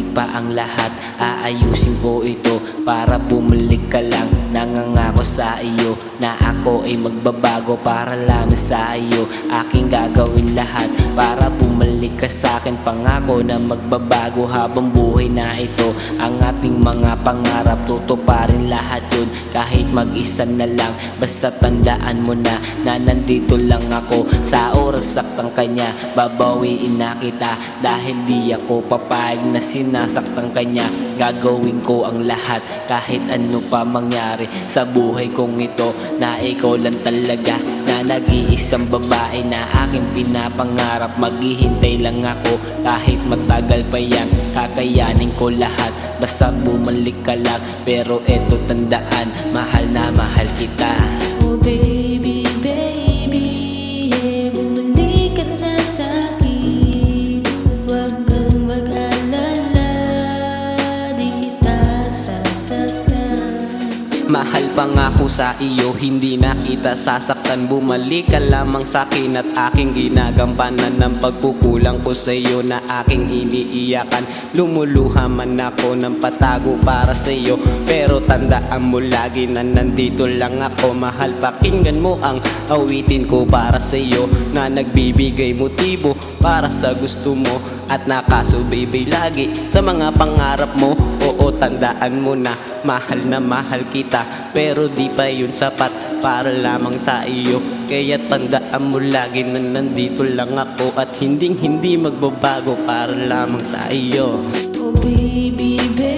bumalik pa ang lahat. Aayusin ko ito para bumalik ka lang. Nangangako sa iyo na ako ay magbabago para lamang sa iyo. Aking gagawin lahat para bumalik ka sa akin. Pangako na magbabago habang buhay na ito. Ang ating mga pangarap tutuparin lahat yun, kahit mag-isa na lang. Basta tandaan mo na nandito lang ako. Sa oras saktang kanya babawiin na kita. Dahil di ako papayag na sinasaktan kanya. Gagawin ko ang lahat kahit ano pa mangyari sa buhay kong ito. Na ikaw lang talaga na nag-iisang babae na aking pinapangarap. Maghihintay lang ako kahit matagal pa yan. Kakayanin ko lahat basta bumalik ka lang. Pero eto tandaan, mahal na mahal kita. Oh baby, baby, yeah, bumalik ka na sa'kin. Huwag kang mag-alala, di kita sasaktan. Mahal pangako sa iyo, hindi na kita sasaktan. Bumalik ka lamang sa'kin at aking ginagampanan ng pagkukulang ko sa iyo na aking iniiyakan. Lumuluha man ako ng patago para sa iyo, pero tandaan mo lagi na nandito lang ako. Mahal, pakinggan mo ang awitin ko para sa iyo na nagbibigay motibo para sa gusto mo at nakasubaybay lagi sa mga pangarap mo. Oo, tandaan mo na mahal kita, pero di pa yun sapat para lamang sa iyo. Kaya tandaan mo lagi na nandito lang ako at hindi magbabago para lamang sa iyo. Oh baby, baby,